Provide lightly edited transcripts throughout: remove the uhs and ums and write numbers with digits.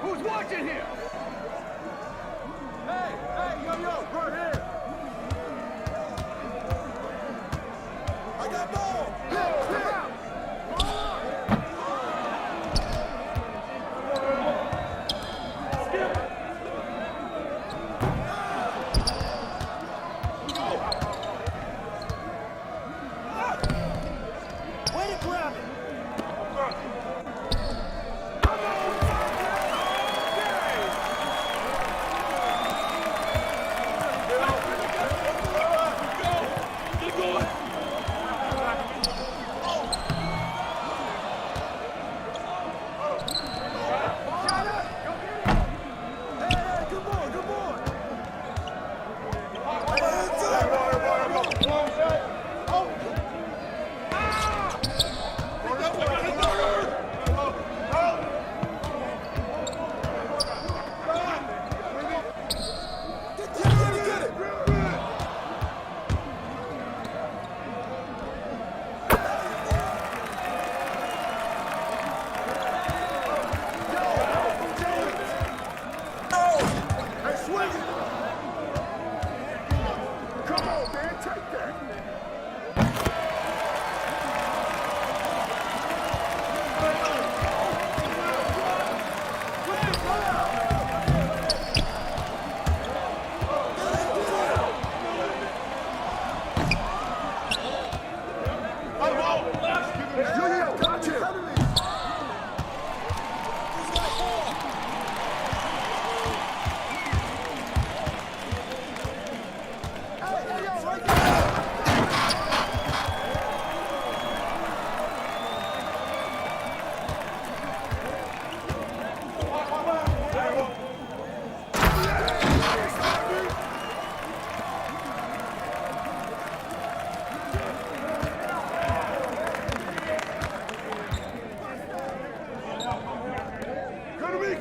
Who's watching here? Hey, yo, right here. I got ball. Clear out. Way to grab it.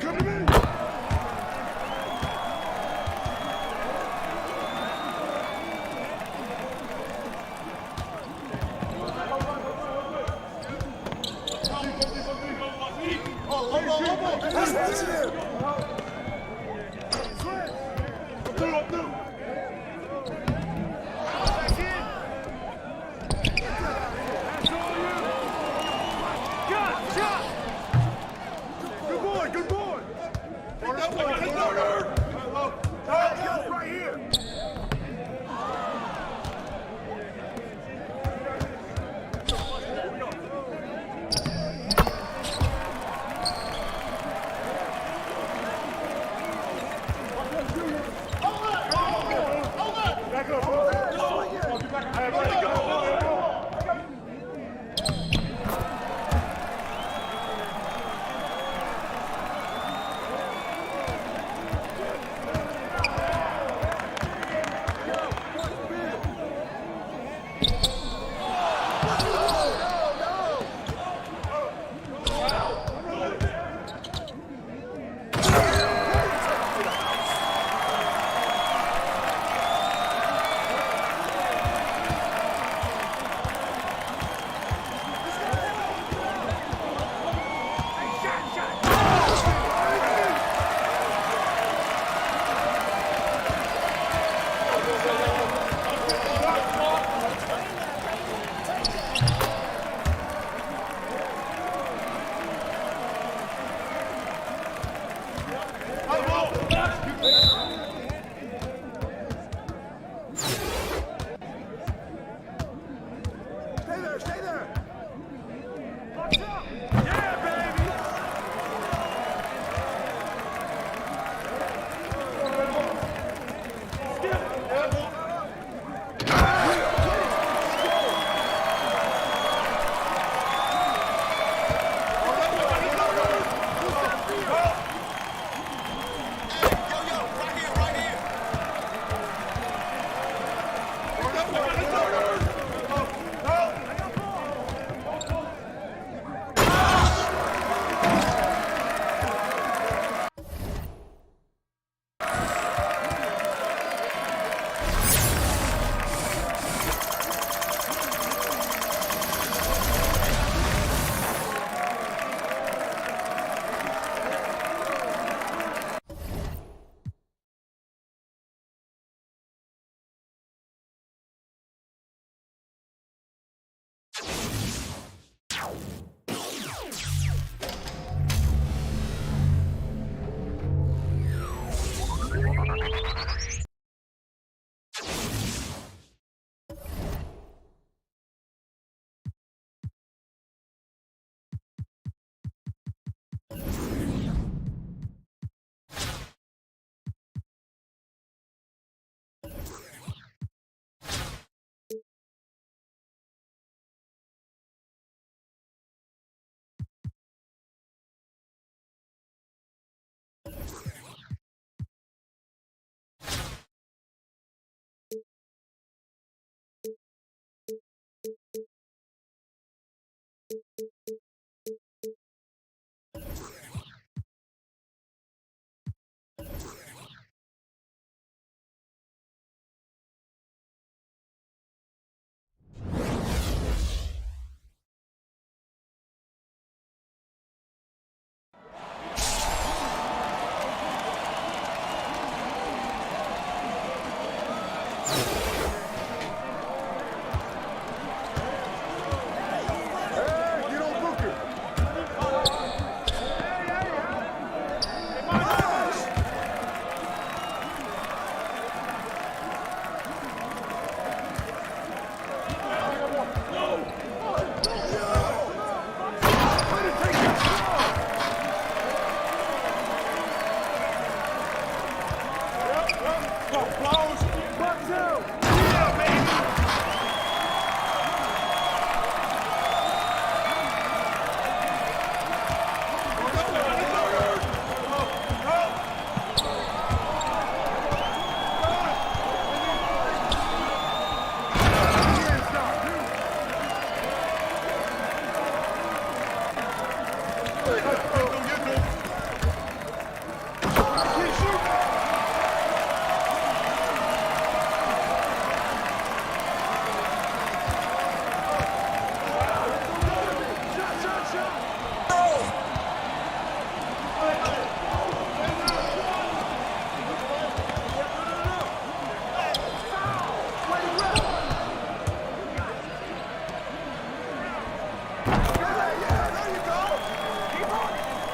Come to me! Stay there, stay there. Watch out. Yeah, baby! Hey, get on Booker. Watch out! Yeah, baby! Yeah, there you go. Keep on.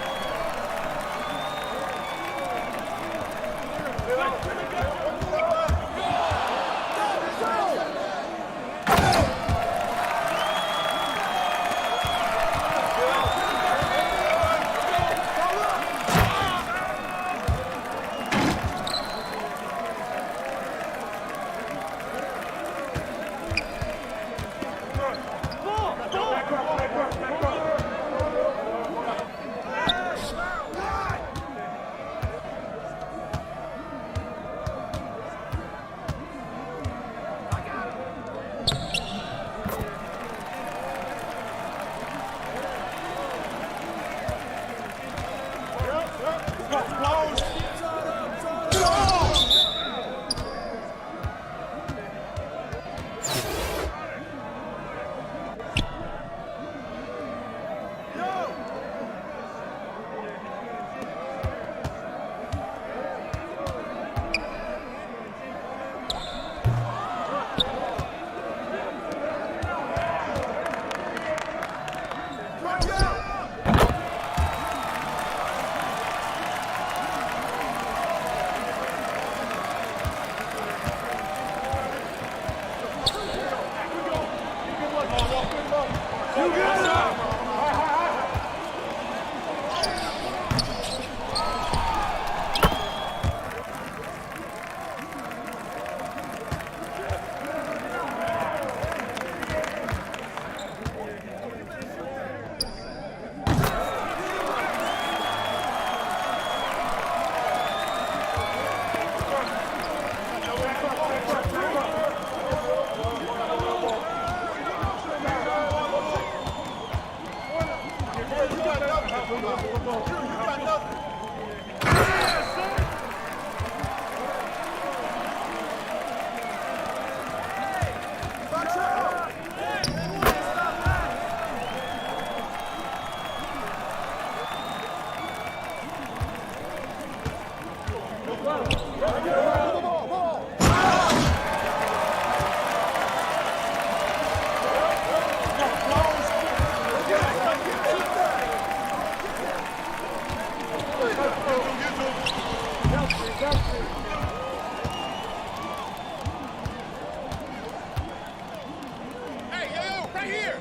Hey, yo, right here!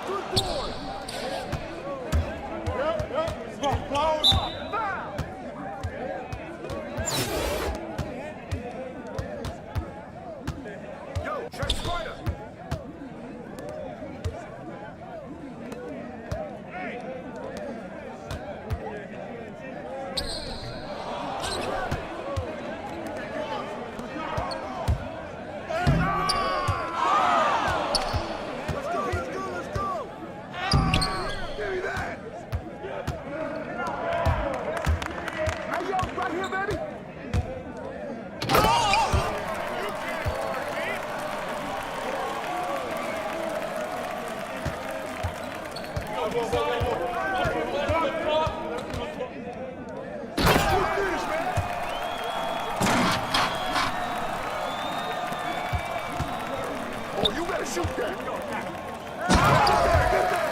Good boy! Yo, check spider! Let's go, let's go, let's go! Give me that! Hey, yo, right here, baby! Oh, you better shoot that! Get there, get there!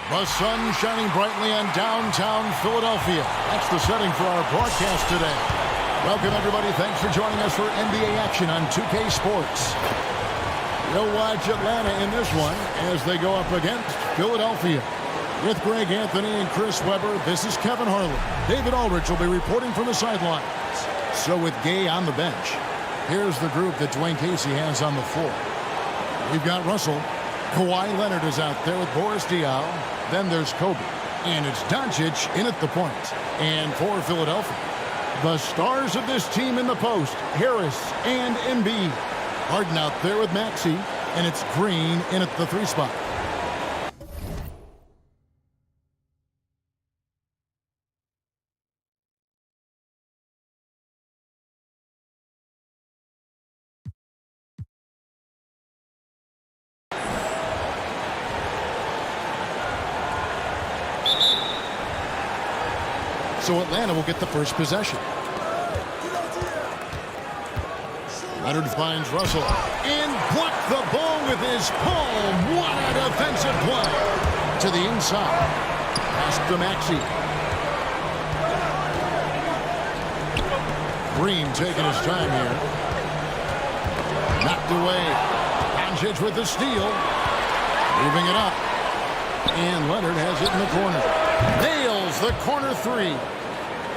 The sun shining brightly on downtown Philadelphia. That's the setting for our broadcast today. Welcome, everybody. Thanks for joining us for NBA action on 2K Sports. You'll watch Atlanta in this one as they go up against Philadelphia. With Greg Anthony and Chris Webber, this is Kevin Harlan. David Aldridge will be reporting from the sidelines. So with Gay on the bench, here's the group that Dwayne Casey has on the floor. We've got Russell. Kawhi Leonard is out there with Boris Diaw. Then there's Kobe. And it's Doncic in at the point. And for Philadelphia, the stars of this team in the post, Harris and Embiid. Harden out there with Maxey. And it's Green in at the 3 spot. So Atlanta will get the first possession. Leonard finds Russell and blocked the ball with his palm. What a defensive play. To the inside. Pass to Maxey. Green taking his time here. Knocked away. Doncic with the steal. Moving it up. And Leonard has it in the corner. Nails the corner 3.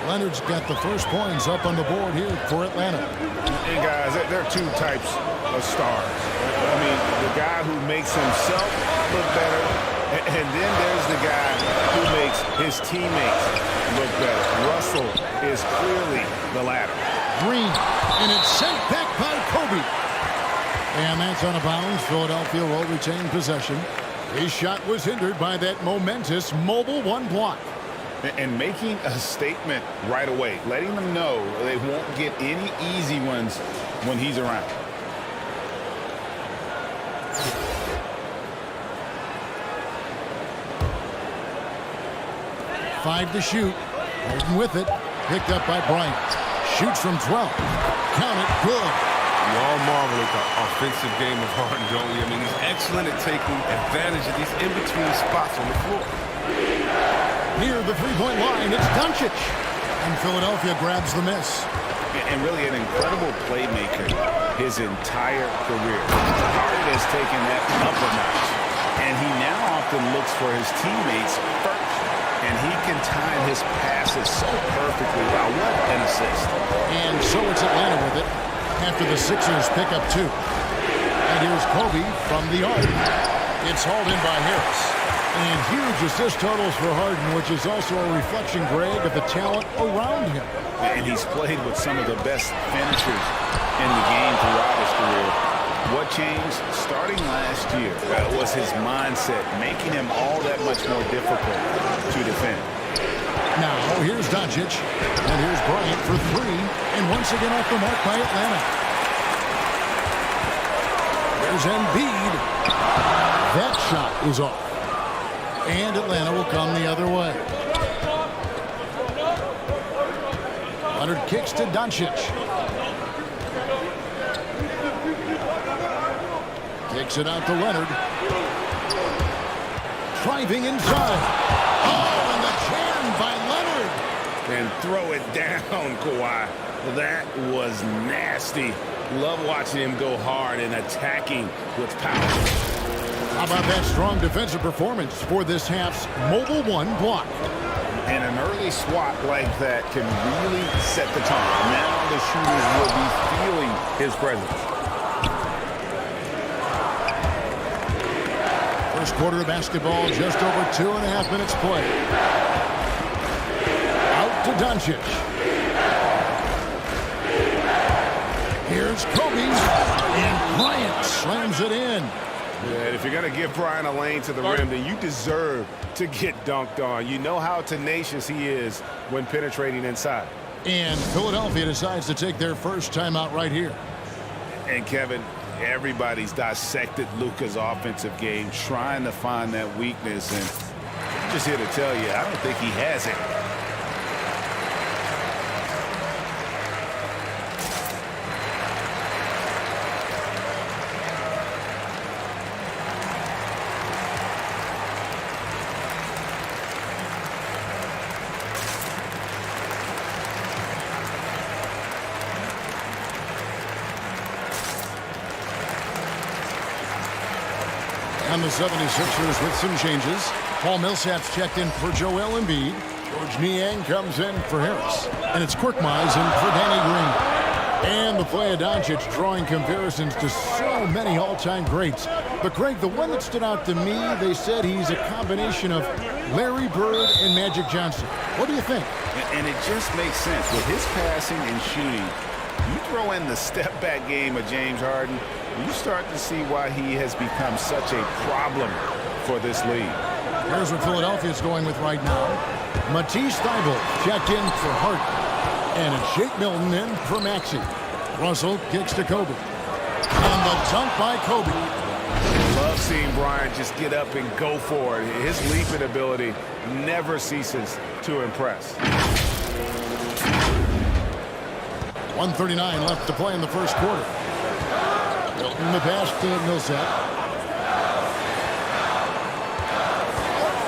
Leonard's got the first points up on the board here for Atlanta. And guys, there are 2 types of stars. I mean, the guy who makes himself look better, and then there's the guy who makes his teammates look better. Russell is clearly the latter. Green, and it's sent back by Kobe. And that's out of bounds. Philadelphia will retain possession. His shot was hindered by that momentous mobile 1 block. And making a statement right away, letting them know they won't get any easy ones when he's around. Five to shoot. Harden with it. Picked up by Bryant. Shoots from 12. Count it. Good. We all marvel at the offensive game of Harden, don't we? I mean, he's excellent at taking advantage of these in-between spots on the floor. Near the 3-point line, it's Doncic. And Philadelphia grabs the miss. And really an incredible playmaker his entire career. Harden has taken that up a notch. And he now often looks for his teammates first. And he can time his passes so perfectly. Wow, what an assist. And so it's Atlanta with it after the Sixers pick up 2. And here's Kobe from the arc. It's hauled in by Harris. And huge assist totals for Harden, which is also a reflection, Greg, of the talent around him. And he's played with some of the best finishers in the game throughout his career. What changed starting last year was his mindset, making him all that much more difficult to defend. Now, here's Doncic. And here's Bryant for 3. And once again off the mark by Atlanta. There's Embiid. That shot is off. And Atlanta will come the other way. Leonard kicks to Doncic. Kicks it out to Leonard. Driving inside. Oh, and the jam by Leonard. And throw it down, Kawhi. That was nasty. Love watching him go hard and attacking with power. How about that strong defensive performance for this half's mobile 1 block? And an early swat like that can really set the tone. Now the shooters will be feeling his presence. First quarter of basketball, just over 2.5 minutes play. Out to Doncic. Here's Kobe. And Bryant slams it in. Yeah, if you're going to give Brian a lane to the rim, then you deserve to get dunked on. You know how tenacious he is when penetrating inside. And Philadelphia decides to take their first timeout right here. And Kevin, everybody's dissected Luka's offensive game, trying to find that weakness. And I'm just here to tell you, I don't think he has it. And the 76ers with some changes. Paul Millsap's checked in for Joel Embiid. George Niang comes in for Harris. And it's Korkmaz in for Danny Green. And the play of Doncic drawing comparisons to so many all-time greats. But, Greg, the one that stood out to me, they said he's a combination of Larry Bird and Magic Johnson. What do you think? And it just makes sense. With his passing and shooting, you throw in the step-back game of James Harden, you start to see why he has become such a problem for this league. Here's what Philadelphia's going with right now. Matisse Thybulle checked in for Harden. And it's Shake Milton in for Maxey. Russell kicks to Kobe. And the dunk by Kobe. Love seeing Bryant just get up and go for it. His leaping ability never ceases to impress. 1:39 left to play in the first quarter. Milton the pass to Millsap.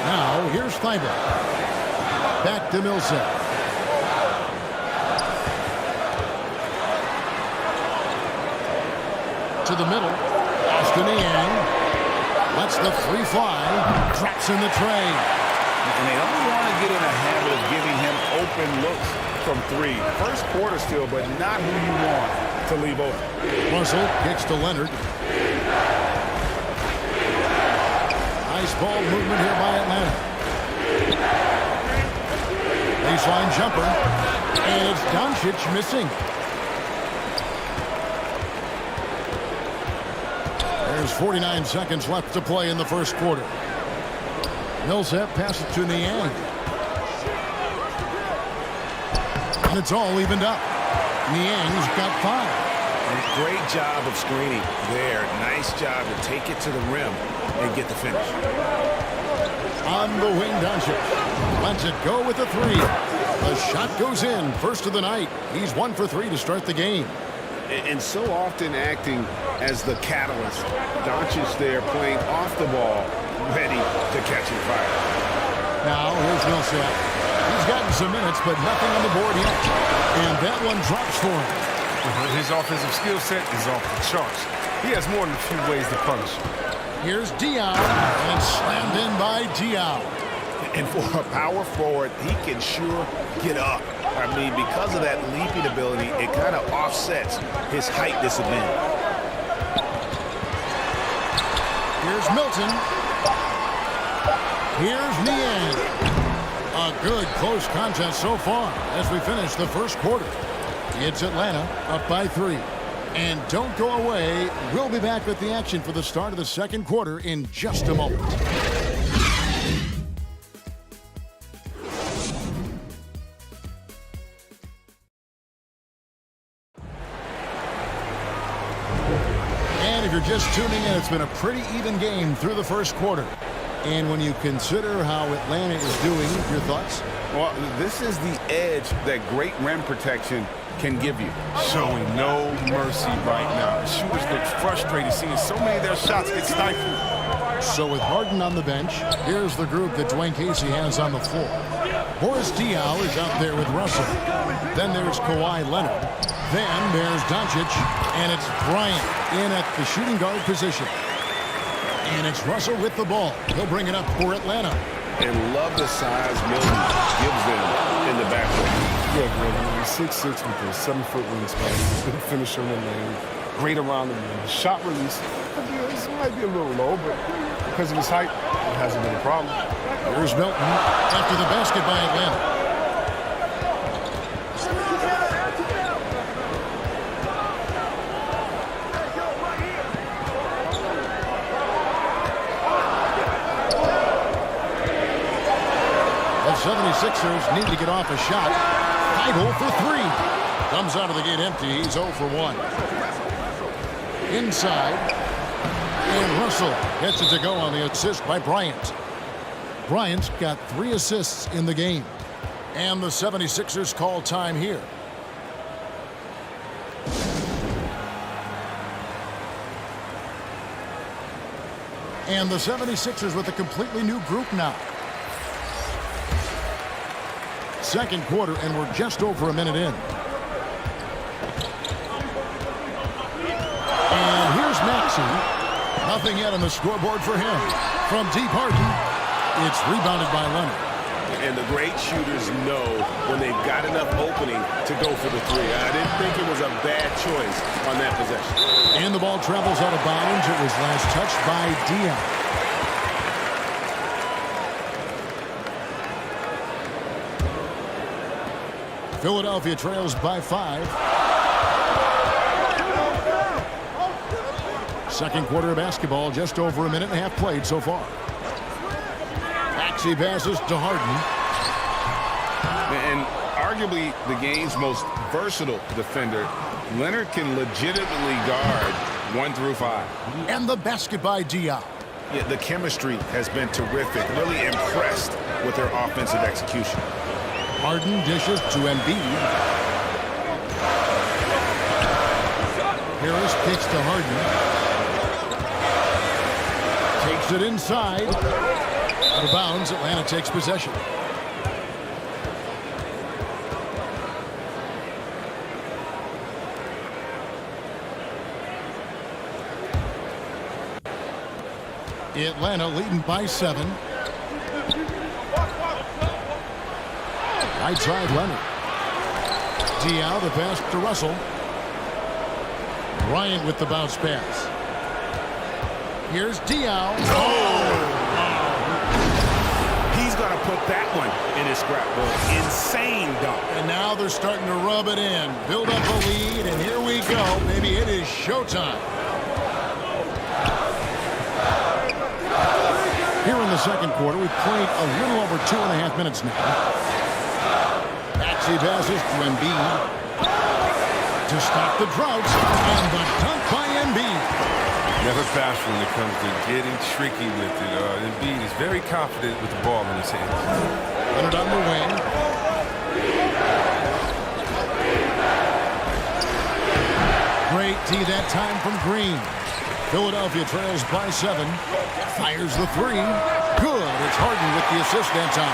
Now here's Thybulle. Back to Millsap. To the middle. Austin Niang lets the three fly. Drops in the tray. And they don't want to get in a habit of giving him open looks from three. First quarter still, but not who you want to leave open. Russell kicks to Leonard. Nice ball movement here by Atlanta. Baseline jumper. And it's Doncic missing. There's 49 seconds left to play in the first quarter. Millsap passes to Niang. And it's all evened up. Niang's got 5. Great job of screening there. Nice job to take it to the rim and get the finish. On the wing, Doncic lets it go with a 3. The shot goes in. First of the night. He's 1 for 3 to start the game. And so often acting as the catalyst. Doncic there playing off the ball, ready to catch and fire. Now here's Millsap. He's gotten some minutes, but nothing on the board yet. And that one drops for him. His offensive skill set is off the charts. He has more than a few ways to punish. Here's Diaw, and slammed in by Diaw. And for a power forward, he can sure get up. I mean, because of that leaping ability, it kind of offsets his height disadvantage. Here's Milton. Here's Niang. A good close contest so far as we finish the first quarter. It's Atlanta up by 3. And don't go away. We'll be back with the action for the start of the second quarter in just a moment. And if you're just tuning in, it's been a pretty even game through the first quarter. And when you consider how Atlanta is doing, your thoughts? Well, this is the edge that great rim protection can give you. Showing no mercy right now. The shooters look frustrated seeing so many of their shots get stifled. So with Harden on the bench, here's the group that Dwayne Casey has on the floor. Boris Diaw is out there with Russell. Then there's Kawhi Leonard. Then there's Doncic, and it's Bryant in at the shooting guard position. And it's Russell with the ball. He'll bring it up for Atlanta. And love the size Milton gives them in the backcourt. Yeah, Greg, he's 6'6" with a 7-foot wingspan. Good finisher in the lane. Great around the rim. Shot release. This might be a little low, but because of his height, it hasn't been a problem. Here's Milton after the basket by Atlanta. The 76ers need to get off a shot. Thybulle for 3. Comes out of the gate empty. He's 0 for 1. Inside. And Russell gets it to go on the assist by Bryant. Bryant's got 3 assists in the game. And the 76ers call time here. And the 76ers with a completely new group now. Second quarter, and we're just over a minute in. And here's Maxey. Nothing yet on the scoreboard for him. From deep Harden, it's rebounded by Leonard. And the great shooters know when they've got enough opening to go for the three. I didn't think it was a bad choice on that possession. And the ball travels out of bounds. It was last touched by Dion. Philadelphia trails by 5. Second quarter of basketball, just over a minute and a half played so far. Maxey passes to Harden. And arguably the game's most versatile defender, Leonard can legitimately guard 1 through 5. And the basket by Dion. Yeah, the chemistry has been terrific. Really impressed with their offensive execution. Harden dishes to Embiid. Harris kicks to Harden. Takes it inside. Out of bounds, Atlanta takes possession. Atlanta leading by 7. Right side, Leonard. Diaw, the pass to Russell. Bryant with the bounce pass. Here's Diaw. He's going to put that one in his scrapbook. Insane dunk. And now they're starting to rub it in. Build up a lead, and here we go. Maybe it is showtime. Here in the second quarter, we've played a little over 2.5 minutes now. Maxey passes to Embiid to stop the drought, and the dunk by Embiid. Never bashful when it comes to getting tricky with it. Embiid is very confident with the ball in his hands. Leonard on the wing. Great D that time from Green. Philadelphia trails by 7. Fires the 3. Good. It's Harden with the assist that time.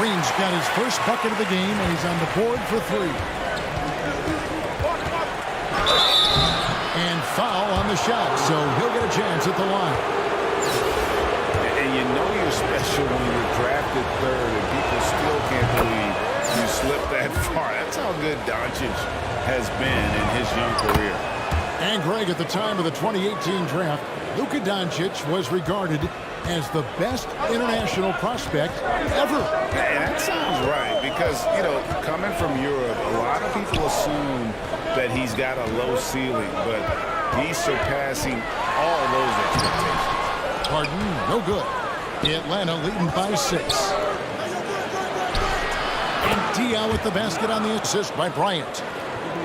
Green's got his first bucket of the game, and he's on the board for 3. And foul on the shot, so he'll get a chance at the line. And you know you're special when you're drafted 3rd, and people still can't believe you slipped that far. That's how good Doncic has been in his young career. And Greg, at the time of the 2018 draft, Luka Doncic was regarded as the best international prospect ever. And that sounds right, because, you know, coming from Europe, a lot of people assume that he's got a low ceiling, but he's surpassing all those expectations. Harden, no good. Atlanta leading by 6. And Diaw with the basket on the assist by Bryant.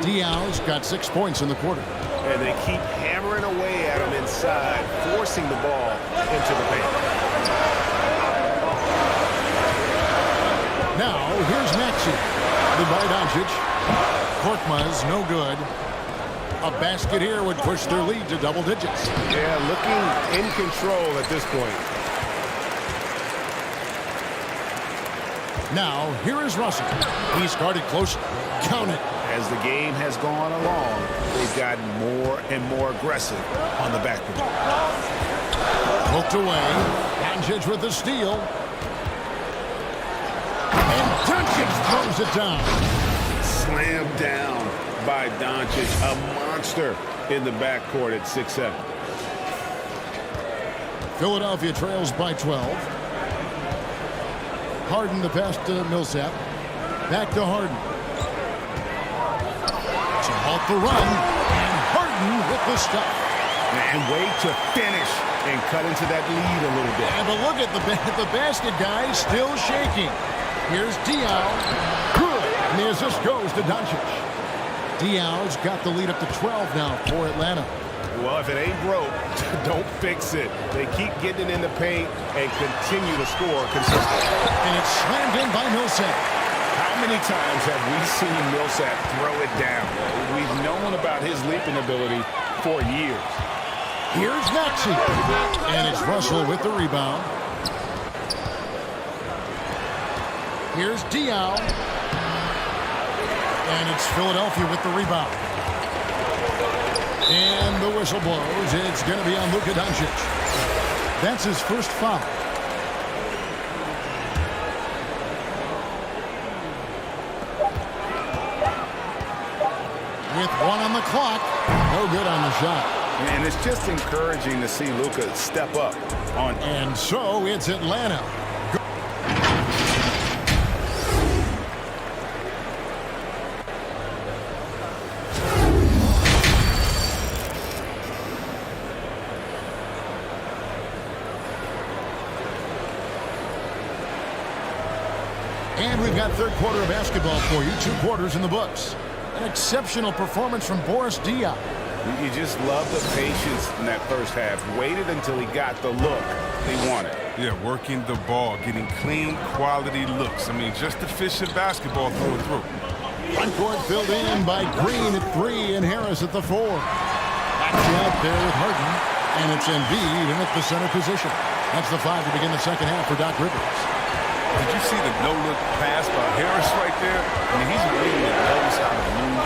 Diaw's got 6 points in the quarter. And they keep hammering away at him inside, forcing the ball into the paint. Now, here's Maxey. The by Doncic. Korkmaz, no good. A basket here would push their lead to double digits. Yeah, looking in control at this point. Now, here is Russell. He's guarded close. Count it. As the game has gone along, they've gotten more and more aggressive on the backboard. Poked away. Doncic with the steal. And Doncic throws it down. Slammed down by Doncic, a monster in the backcourt at 6'7". Philadelphia trails by 12. Harden the pass to Millsap. Back to Harden. To halt the run. And Harden with the stop. And way to finish and cut into that lead a little bit. And but look at the basket guy still shaking. Here's Diaw. Good. And the assist goes to Doncic. Diaw's got the lead up to 12 now for Atlanta. Well, if it ain't broke, don't fix it. They keep getting in the paint and continue to score consistently. And it's slammed in by Millsap. How many times have we seen Millsap throw it down? We've known about his leaping ability for years. Here's Maxey. And it's Russell with the rebound. Here's Diaw. And it's Philadelphia with the rebound. And the whistle blows. It's going to be on Luka Doncic. That's his first foul. With 1 on the clock, no good on the shot. And it's just encouraging to see Luka step up on. And so it's Atlanta. And we've got third quarter of basketball for you. 2 quarters in the books. An exceptional performance from Boris Diaw. You just love the patience in that first half. Waited until he got the look they wanted. Yeah, working the ball, getting clean, quality looks. I mean, just efficient basketball through and through. Front court filled in by Green at 3 and Harris at the 4. Back there with Harden. And it's Embiid in at the center position. That's the 5 to begin the second half for Doc Rivers. Did you see the no-look pass by Harris right there? I mean, he's really knows how to move.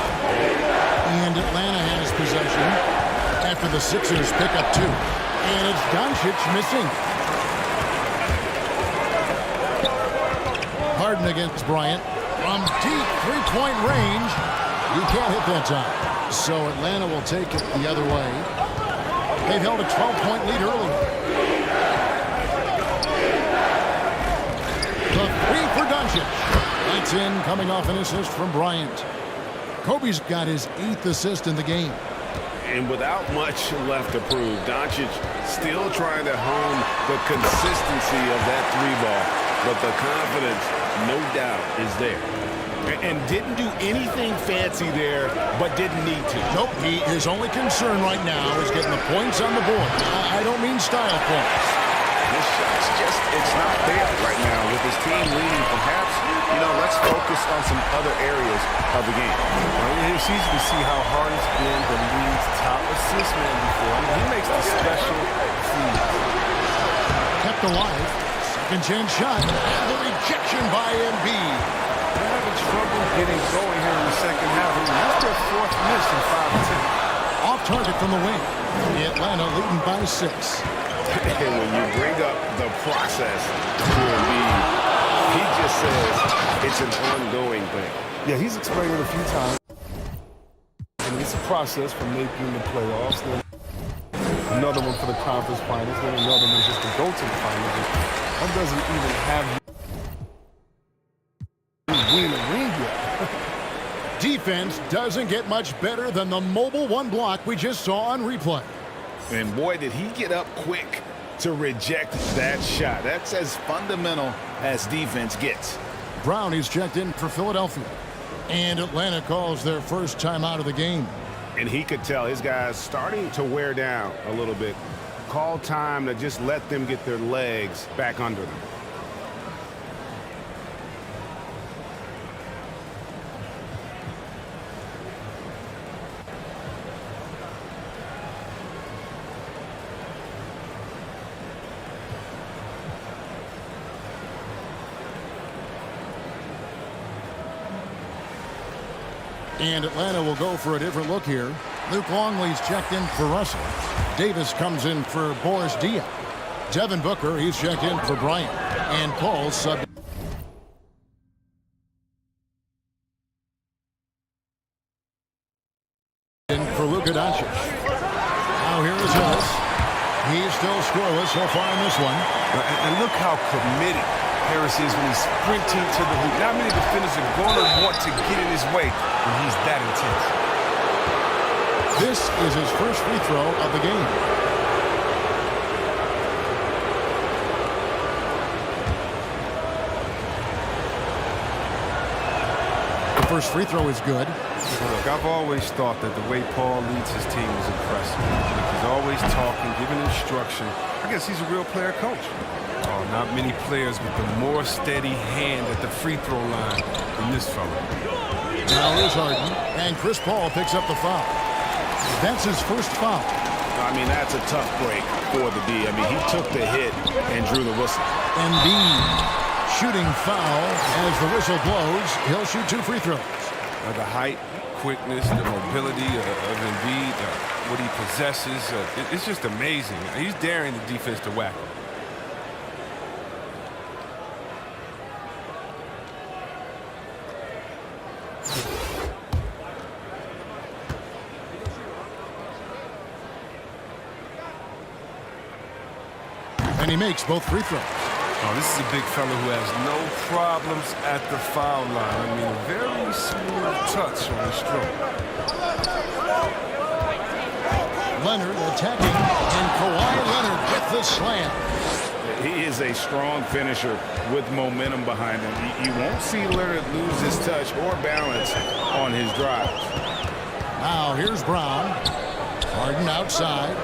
And Atlanta has possession after the Sixers pick up 2. And it's Doncic missing. Harden against Bryant. From deep three-point range. You can't hit that time. So Atlanta will take it the other way. They've held a 12-point lead earlier. The 3 for Doncic. That's in, coming off an assist from Bryant. Kobe's got his 8th assist in the game. And without much left to prove, Doncic still trying to hone the consistency of that 3-ball. But the confidence, no doubt, is there. And didn't do anything fancy there, but didn't need to. Nope, his only concern right now is getting the points on the board. I don't mean style points. This shot's just, it's not there right now with his team leading. Perhaps, let's focus on some other areas of the game. Well, it's easy to see how hard it's been the league's top assist man before. I mean, he makes the special feeds. Kept alive. Second chance shot. And the rejection by Embiid. They're having trouble getting going here in the second half. I mean, that's their 4th miss in 5 attempts. Off target from the wing. Atlanta leading by 6. And when you bring up the process to Embiid, he just says it's an ongoing thing. Yeah, he's explained it a few times. And it's a process for making the playoffs. Then another one for the conference finals. Then another one just to go to the finals. That doesn't even have winning a ring yet. Defense doesn't get much better than the mobile 1 block we just saw on replay. And boy, did he get up quick to reject that shot. That's as fundamental as defense gets. Brown is checked in for Philadelphia. And Atlanta calls their first time out of the game. And he could tell his guys starting to wear down a little bit. Call time to just let them get their legs back under them. And Atlanta will go for a different look here. Luke Longley's checked in for Russell. Davis comes in for Boris Diaw. Devin Booker, he's checked in for Bryant. And Paul sub in for Luka Doncic. Now here is Harris. He's still scoreless so far in this one. And look how committed Harris is when he's sprinting to the hoop. Not many defenders are going to want to get in his way when he's that intense. This is his first free throw of the game. The first free throw is good. Look, I've always thought that the way Paul leads his team is impressive. He's always talking, giving instruction. I guess he's a real player coach. Oh, not many players with a more steady hand at the free throw line than this fella. Now here's Harden, and Chris Paul picks up the foul. That's his first foul. I mean, that's a tough break for the D. I mean, he took the hit and drew the whistle. Embiid shooting foul as the whistle blows. He'll shoot 2 free throws. The height, quickness, the mobility of Embiid, what he possesses. It's just amazing. He's daring the defense to whack him. And he makes both free throws. Oh, this is a big fella who has no problems at the foul line. I mean, a very smooth touch on the stroke. Leonard attacking, and Kawhi Leonard with the slam. He is a strong finisher with momentum behind him. You won't see Leonard lose his touch or balance on his drives. Now here's Brown. Harden outside.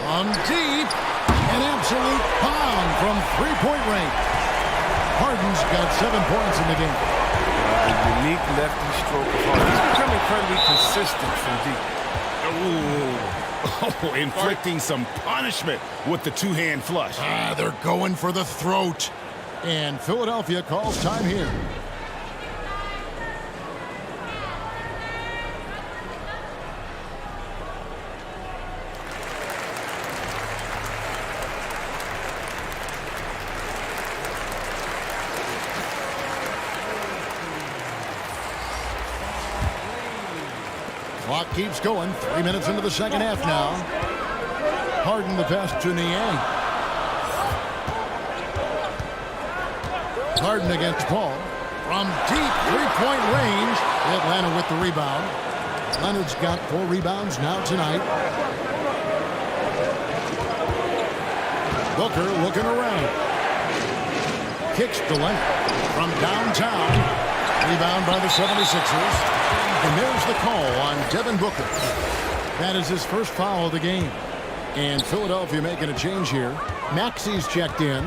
On deep, an absolute bomb from three-point range. Harden's got 7 points in the game. A unique lefty stroke of Harden. He's become incredibly consistent from deep. Oh, inflicting some punishment with the two-hand flush. They're going for the throat. And Philadelphia calls time here. Clock keeps going. 3 minutes into the second half now. Harden the pass to Niang. Harden against Paul. From deep three-point range. Atlanta with the rebound. Leonard's got 4 rebounds now tonight. Booker looking around. Kicks to Leonard. From downtown. Rebound by the 76ers. And there's the call on Devin Booker. That is his first foul of the game. And Philadelphia making a change here. Maxi's checked in.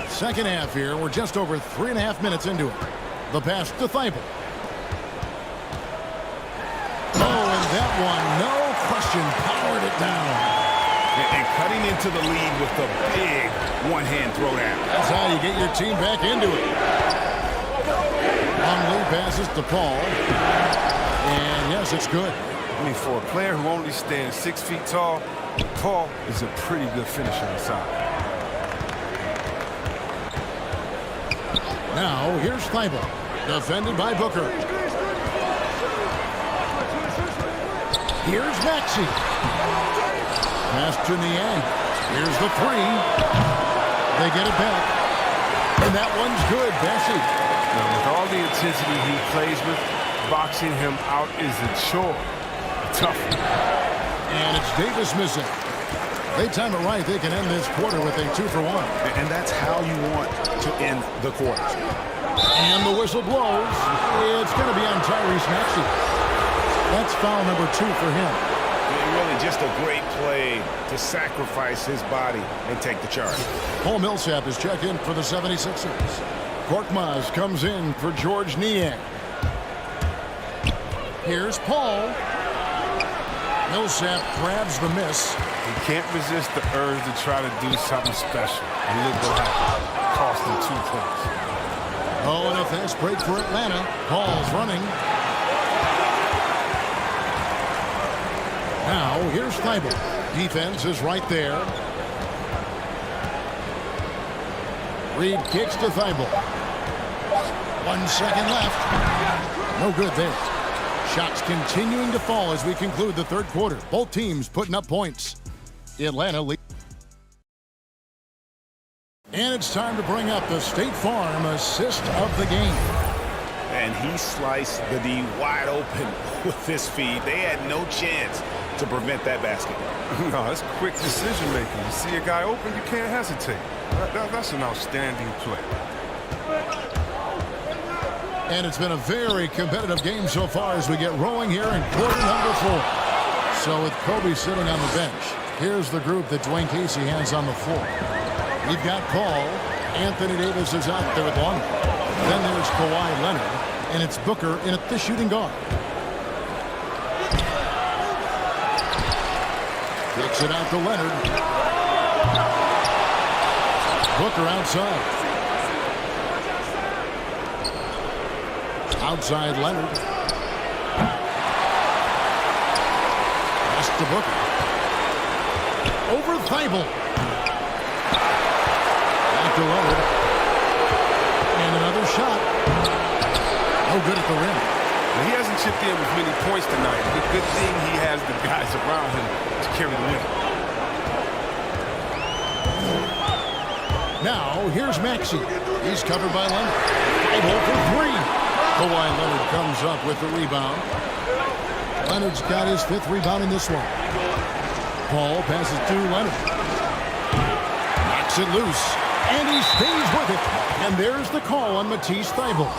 Second half here. We're just over 3.5 minutes into it. The pass to Thibault. Oh, and that one, no question, powered it down. And cutting into the lead with a big one-hand throwdown. That's how you get your team back into it. Longley passes to Paul. And yes, it's good. I mean, for a player who only stands 6 feet tall, Paul is a pretty good finisher inside. Now, here's Thibault. Defended by Booker. Here's Maxey. Pass to Niang. Here's the three. They get it back. And that one's good, Bessie. Now, with all the intensity he plays with, boxing him out is a chore. Tough. And it's Davis missing. They time it right. They can end this quarter with a 2-for-1. And that's how you want to end the quarter. And the whistle blows. It's going to be on Tyrese Maxey. That's foul number 2 for him. Really just a great play to sacrifice his body and take the charge. Paul Millsap is checked in for the 76ers. Korkmaz comes in for George Niang. Here's Paul. Millsap grabs the miss. He can't resist the urge to try to do something special. And look what happened. Cost him 2 points. Oh, and a fast break for Atlanta. Paul's running. Now, here's Thibault. Defense is right there. Reed kicks to Thibault. 1 second left. No good there. Shots continuing to fall as we conclude the third quarter. Both teams putting up points. Atlanta leads. And it's time to bring up the State Farm assist of the game. And he sliced the D wide open with this feed. They had no chance to prevent that basket. No, that's quick decision making. You see a guy open, you can't hesitate. That's an outstanding play. And it's been a very competitive game so far as we get rolling here in quarter number 4. So with Kobe sitting on the bench, here's the group that Dwayne Casey has on the floor. We've got Paul. Anthony Davis is out there with one. Then there's Kawhi Leonard. And it's Booker in at the shooting guard. Kicks it out to Leonard. Booker outside. Outside Leonard. Pass to Booker. Over Thibault. Back to Leonard. And another shot. No good at the rim. Well, he hasn't chipped in with many points tonight. The good thing he has the guys around him to carry the win. Now, here's Maxey. He's covered by Leonard. Thibault for three. Kawhi Leonard comes up with the rebound. Leonard's got his 5th rebound in this one. Paul passes to Leonard. Knocks it loose. And he stays with it. And there's the call on Matisse Thibault.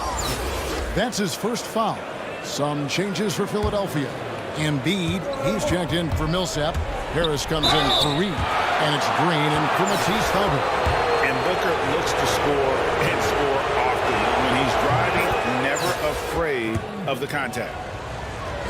That's his first foul. Some changes for Philadelphia. Embiid, he's checked in for Millsap. Harris comes in for Reed. And it's Green in for Matisse Thibault. And Booker looks to score and score often. When he's driving, never afraid of the contact.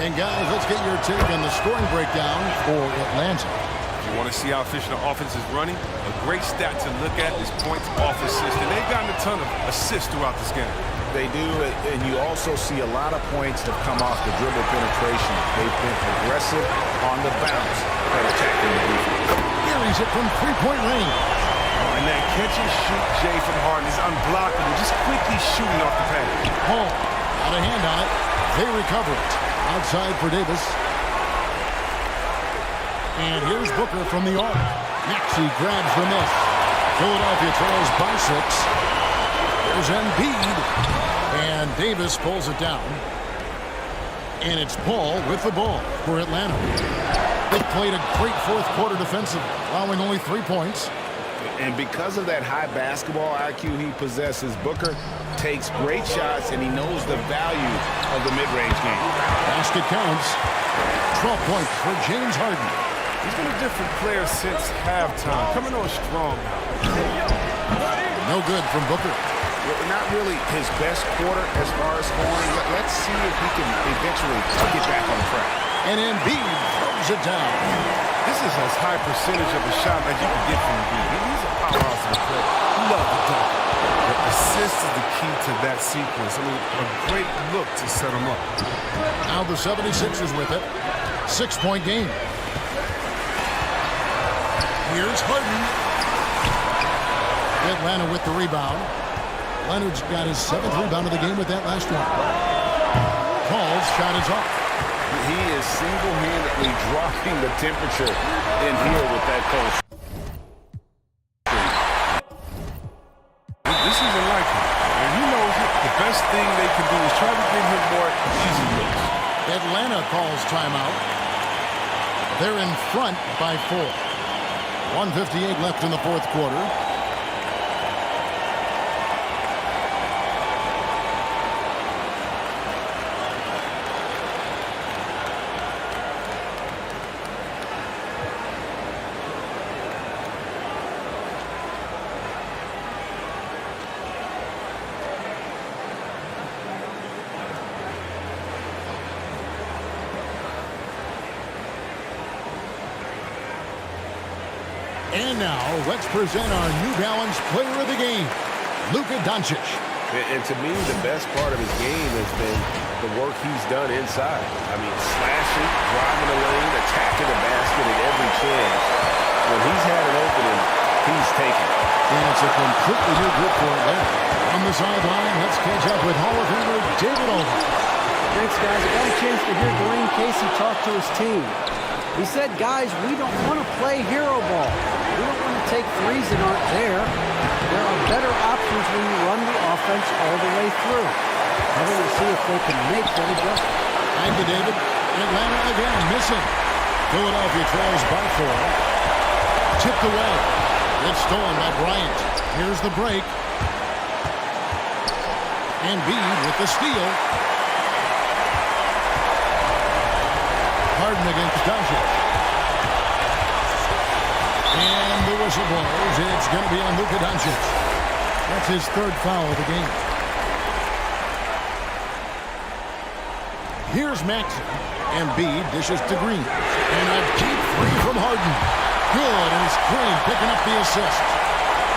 And guys, let's get your take on the scoring breakdown for Atlanta. If you want to see how efficient the offense is running, a great stat to look at is points off assist. And they've gotten a ton of assists throughout this game. They do, and you also see a lot of points have come off the dribble penetration. They've been aggressive on the bounce and attacking the defense. Carries it from three-point range. And that catch and shoot Jay from Harden is unblockable, just quickly shooting off the pad. Paul, got a hand on it. They recover it. Outside for Davis. And here's Booker from the arc. Maxey grabs the miss. Philadelphia trails by 6. There's Embiid. And Davis pulls it down. And it's Paul with the ball for Atlanta. They played a great fourth quarter defensively, allowing only 3 points. And because of that high basketball IQ he possesses, Booker takes great shots, and he knows the value of the mid-range game. Basket counts. 12 points for James Harden. He's been a different player since halftime, coming on strong. No good from Booker. Well, not really his best quarter as far as scoring. Let's see if he can eventually get back on track. And Embiid throws it down. This is as high percentage of a shot as you can get from Embiid. He's a powerhouse in the play. Love the dunk. The assist is the key to that sequence. I mean, a great look to set him up. Now the 76ers with it. 6-point game. Here's Harden. Atlanta with the rebound. Leonard's got his 7th rebound of the game with that last one. Paul's shot is off. He is single-handedly dropping the temperature in here with that coach. This isn't like him. And he knows it. The best thing they can do is try to give him more easy looks. Atlanta calls timeout. They're in front by 4. 1:58 left in the fourth quarter. And now, let's present our New Balance player of the game, Luka Doncic. And to me, the best part of his game has been the work he's done inside. I mean, slashing, driving the lane, attacking the basket at every chance. When he's had an opening, he's taken it. And it's a completely new group for Atlanta. On the sideline, let's catch up with Hall of Famer David Olden. Thanks, guys. I got a chance to hear Dwayne Casey talk to his team. He said, guys, we don't want to play hero ball. We don't want to take threes that aren't there. There are better options when you run the offense all the way through. I want to see if they can make that adjustment. Thank you, David. Atlanta again missing. Philadelphia trails by 4. Tipped away. It's stolen by Bryant. Here's the break. Embiid with the steal. Harden against Doncic. And the whistle blows. It's going to be on Luka Doncic. That's his 3rd foul of the game. Here's Maxey. Embiid dishes to Green. And a deep 3 from Harden. Good, and it's Green picking up the assist.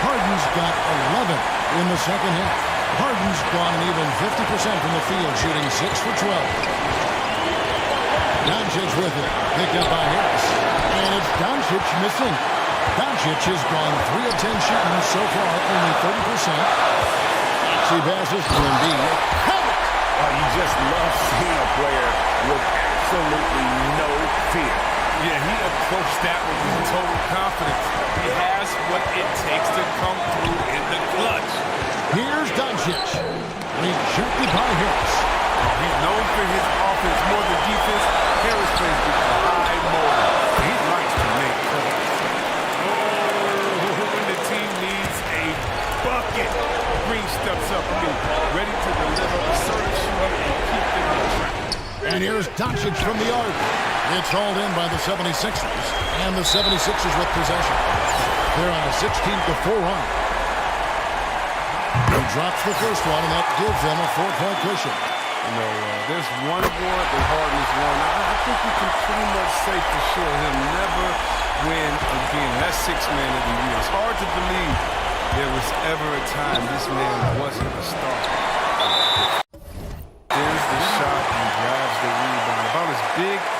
Harden's got 11 in the second half. Harden's gone an even 50% from the field, shooting 6 for 12. Doncic with it. Picked up by Harris. And it's Doncic missing. Doncic has gone 3 of 10 shooting so far, only 30%. He passes to Embiid. You just love seeing a player with absolutely no fear. Yeah, he approached that with total confidence. He has what it takes to come through in the clutch. Here's Doncic. Rejected by Harris. He's known for his offense more than defense. Harris plays with the high motor. He likes to make plays. When the team needs a bucket, Green steps up, ready to deliver a certain shooter and keep them on track. And here's Doncic from the arc. It's hauled in by the 76ers. And the 76ers with possession. They're on a 16-4 run. He drops the first one, and that gives them a 4-point cushion. There's one award that Harden has won. I think we can pretty much say for sure he'll never win again. That's sixth man of the year. It's hard to believe there was ever a time this man wasn't a star.